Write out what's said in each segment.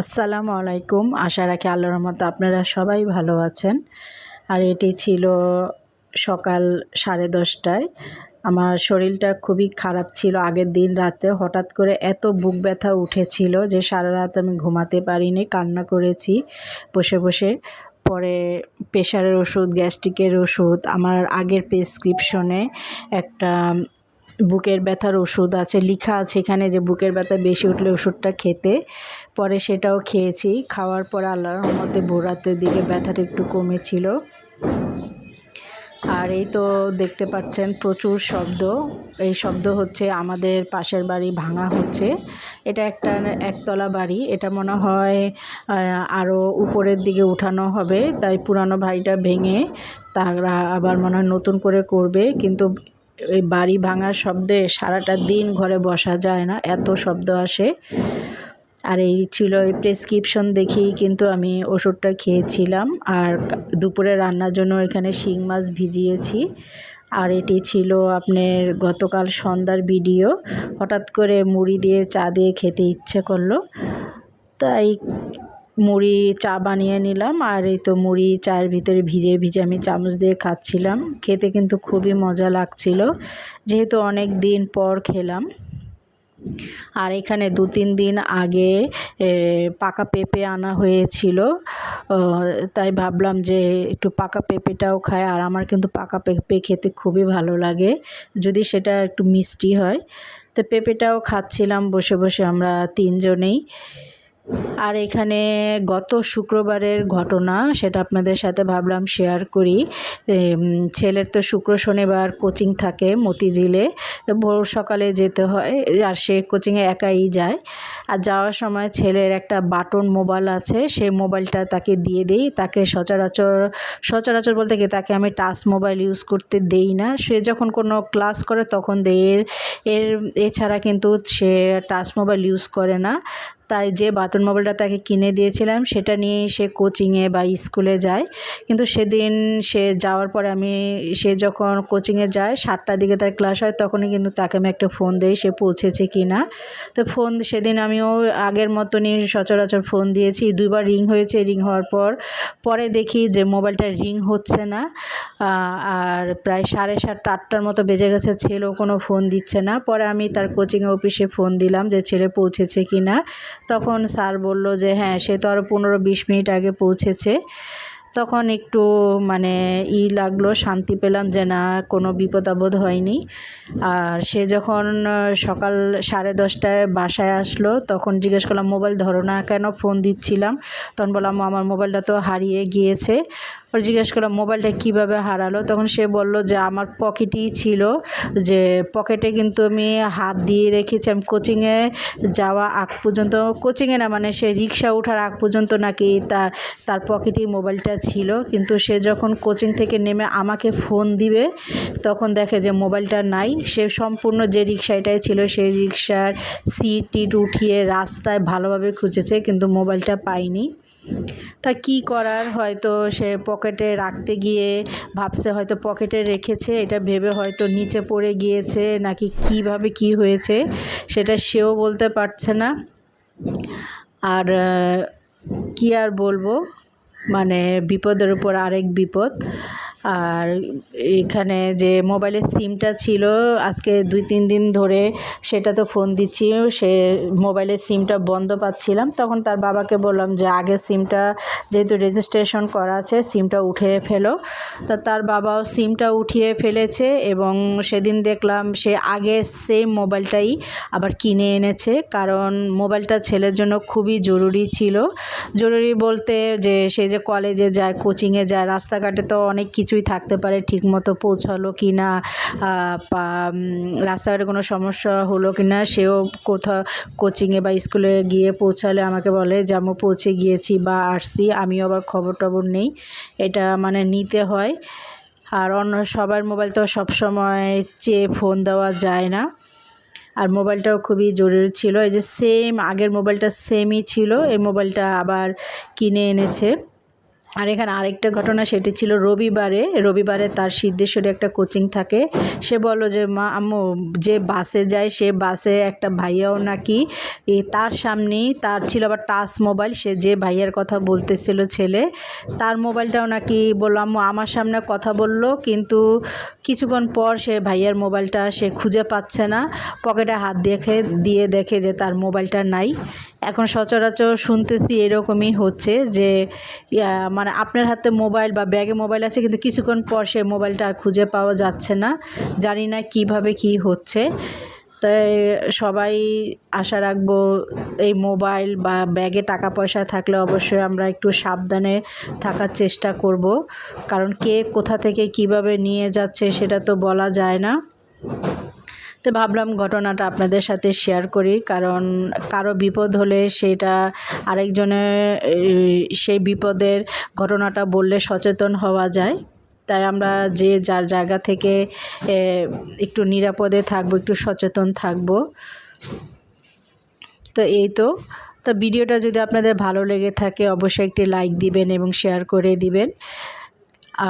আসসালামু আলাইকুম। আশা রাখি আল্লাহর রহমতে আপনারা সবাই ভালো আছেন। আর এটি ছিল সকাল 10:30টায়। আমার শরীরটা খুবই খারাপ ছিল। আগের দিন রাতে হঠাৎ করে এত বুক ব্যথা উঠেছিল যে সারা রাত আমি ঘুমাতে পারিনি, কান্না করেছি বসে বসে। পরে প্রেশারের ওষুধ, গ্যাস্ট্রিকের ওষুধ, আমার আগের প্রেসক্রিপশনে একটা বুকের ব্যথার ওষুধ আছে, লেখা আছে এখানে যে বুকের ব্যথা বেশি উঠলে ওষুধটা খেতে। পরে সেটাও খেয়েছি। খাওয়ার পর আল্লাহর রহমতে ভোর রাতের দিকে ব্যথাটা একটু কমেছিল। আর এই তো দেখতে পাচ্ছেন প্রচুর শব্দ। এই শব্দ হচ্ছে আমাদের পাশের বাড়ি ভাঙা হচ্ছে। এটা একটা একতলা বাড়ি। এটা মনে হয় আরও উপরের দিকে উঠানো হবে, তাই পুরানো বাড়িটা ভেঙে তারা আবার মনে হয় নতুন করে করবে। কিন্তু এই বাড়ি ভাঙার শব্দে সারাটা দিন ঘরে বসা যায় না, এত শব্দ আসে। আর এই ছিল এই প্রেসক্রিপশন দেখেই কিন্তু আমি ওষুধটা খেয়েছিলাম। আর দুপুরে রান্নার জন্য এখানে শিং মাছ ভিজিয়েছি। আর এটি ছিল আপনার গতকাল সন্ধ্যার ভিডিও। হঠাৎ করে মুড়ি দিয়ে চা দিয়ে খেতে ইচ্ছে করলো, তাই মুড়ি চা বানিয়ে নিলাম। আর এই তো মুড়ি চায়ের ভিতরে ভিজে ভিজে আমি চামচ দিয়ে খাচ্ছিলাম। খেতে কিন্তু খুবই মজা লাগছিল, যেহেতু অনেক দিন পর খেলাম। আর এখানে 2-3 দিন আগে পাকা পেঁপে আনা হয়েছিল, তাই ভাবলাম যে একটু পাকা পেঁপেটাও খাই। আর আমার কিন্তু পাকা পেঁপে খেতে খুবই ভালো লাগে, যদি সেটা একটু মিষ্টি হয়। তো পেঁপেটাও খাচ্ছিলাম বসে বসে আমরা 3 জনেই। আর এখানে গত শুক্রবারের ঘটনা, সেটা আপনাদের সাথে ভাবলাম শেয়ার করি। ছেলের তো শুক্র শনিবার কোচিং থাকে মতিঝিলে, ভোর সকালে যেতে হয়। আর সে কোচিংয়ে একাই যায়। আর যাওয়ার সময় ছেলের একটা বাটন মোবাইল আছে, সেই মোবাইলটা তাকে দিয়ে দেই। তাকে সচরাচর বলতে কি তাকে আমি টাচ মোবাইল ইউজ করতে দেই না। সে যখন কোনো ক্লাস করে তখন দেই, এছাড়া কিন্তু সে টাচ মোবাইল ইউজ করে না। তাই যে বাটন মোবাইলটা তাকে কিনে দিয়েছিলাম সেটা নিয়েই সে কোচিংয়ে বা স্কুলে যায়। কিন্তু সেদিন সে যাওয়ার পরে সে যখন কোচিংয়ে যায় 7টার দিকে তার ক্লাস হয়, তখনই কিন্তু তাকে আমি একটা ফোন দেই সে পৌঁছেছে কি না। তো ফোন সেদিন আমিও আগের মতনই সচরাচর ফোন দিয়েছি। 2বার রিং হয়েছে। রিং হওয়ার পরে দেখি যে মোবাইলটা রিং হচ্ছে না। আর প্রায় 7:30-8টার মতো বেজে গেছে, ছেলেও কোনো ফোন দিচ্ছে না। পরে আমি তার কোচিংয়ে অফিসে ফোন দিলাম যে ছেলে পৌঁছেছে কি না। তখন স্যার বলল যে হ্যাঁ, সে তো আরও 15-20 মিনিট আগে পৌঁছেছে। তখন একটু লাগলো, শান্তি পেলাম যে না, কোনো বিপদ আপদ হয়নি। আর সে যখন সকাল 10:30টায় বাসায় আসলো, তখন জিজ্ঞেস করলাম মোবাইল ধরো না কেন, ফোন দিচ্ছিলাম। তখন বললাম আমার মোবাইলটা তো হারিয়ে গিয়েছে। ওর জিজ্ঞেস করলাম মোবাইলটা কীভাবে হারালো। তখন সে বলল যে আমার পকেটেই ছিল, যে পকেটে কিন্তু আমি হাত দিয়ে রেখেছি। আমি কোচিংয়ে যাওয়া আগ পর্যন্ত, কোচিংয়ে না সে রিক্সা ওঠার আগ পর্যন্ত নাকি তার পকেটেই মোবাইলটা ছিল। কিন্তু সে যখন কোচিং থেকে নেমে আমাকে ফোন দিবে, তখন দেখে যে মোবাইলটা নাই। সে সম্পূর্ণ যে রিক্সাটাই ছিল সেই রিক্সার সিট টিট উঠিয়ে রাস্তায় ভালোভাবে খুঁজেছে, কিন্তু মোবাইলটা পায়নি। তা কি করার, হয়তো সে পকেটে রাখতে গিয়ে ভাবছে হয়তো পকেটে রেখেছে, এটা ভেবে হয়তো নিচে পড়ে গিয়েছে, নাকি কিভাবে কি হয়েছে সেটা সেও বলতে পারছে না। আর কি আর বলবো, বিপদের উপর আরেক বিপদ। আর এখানে যে মোবাইলের সিমটা ছিল, আজকে 2-3 দিন ধরে সেটা তো ফোন দিচ্ছি, সে মোবাইলের সিমটা বন্ধ পাচ্ছিলাম। তখন তার বাবাকে বললাম যে আগের সিমটা যেহেতু রেজিস্ট্রেশন করা আছে, সিমটা উঠিয়ে ফেলো। তা তার বাবাও সিমটা উঠিয়ে ফেলেছে, এবং সেদিন দেখলাম সে আগের সেম মোবাইলটাই আবার কিনে এনেছে। কারণ মোবাইলটা ছেলের জন্য খুবই জরুরি ছিল। জরুরি বলতে যে সে যে কলেজে যায়, কোচিংয়ে যায়, রাস্তাঘাটে তো অনেক কিছুই থাকতে পারে, ঠিকমতো পৌঁছালো কি না, রাস্তাঘাটে কোনো সমস্যা হলো কি না। সেও কোথাও কোচিংয়ে বা স্কুলে গিয়ে পৌঁছালে আমাকে বলে যে আমি পৌঁছে গিয়েছি বা আসছি, আমিও আবার খবর টবর নেই, এটা নিতে হয়। আর অন্য সবার মোবাইল তো সবসময় চেয়ে ফোন দেওয়া যায় না। আর মোবাইলটাও খুবই জরুরি ছিল। এই যে সেম আগের মোবাইলটা সেমই ছিল, এই মোবাইলটা আবার কিনে এনেছে। আর এখানে আরেকটা ঘটনা, সেটি ছিল রবিবারে তার সিদ্ধেশ্বরে একটা কোচিং থাকে। সে বলল যে মা আম্মু যে বাসে যায় সে বাসে একটা ভাইয়াও নাকি তার সামনেই, তার ছিল আবার টাচ মোবাইল, সে যে ভাইয়ার কথা বলতেছিল ছেলে, তার মোবাইলটাও নাকি বললো আম্মু আমার সামনে কথা বলল, কিন্তু কিছুক্ষণ পর সে ভাইয়ার মোবাইলটা সে খুঁজে পাচ্ছে না, পকেটে হাত দিয়ে দেখে যে তার মোবাইলটা নাই। এখন সচরাচর শুনতেছি এরকমই হচ্ছে যে মানে আপনার হাতে মোবাইল বা ব্যাগে মোবাইল আছে, কিন্তু কিছুক্ষণ পর সে মোবাইলটা আর খুঁজে পাওয়া যাচ্ছে না। জানি না কিভাবে কি হচ্ছে। তাই সবাই আশা রাখবো এই মোবাইল বা ব্যাগে টাকা পয়সা থাকলে অবশ্যই আমরা একটু সাবধানে থাকার চেষ্টা করব, কারণ কে কোথা থেকে কিভাবে নিয়ে যাচ্ছে সেটা তো বলা যায় না। তো ভাবলাম ঘটনাটা আপনাদের সাথে শেয়ার করি, কারণ কারো বিপদ হলে সেটা আরেকজনের সেই বিপদের ঘটনাটা বললে সচেতন হওয়া যায়। তাই আমরা যে যার জায়গা থেকে একটু নিরাপদে থাকবো, একটু সচেতন থাকবো। তো এই তো ভিডিওটা যদি আপনাদের ভালো লেগে থাকে অবশ্যই একটি লাইক দিবেন এবং শেয়ার করে দিবেন।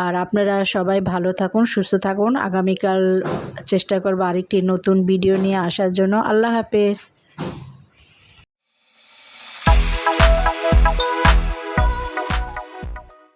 আর আপনারা সবাই ভালো থাকুন, সুস্থ থাকুন। আগামীকাল চেষ্টা করব আরেকটি নতুন ভিডিও নিয়ে আসার জন্য। আল্লাহ হাফেজ।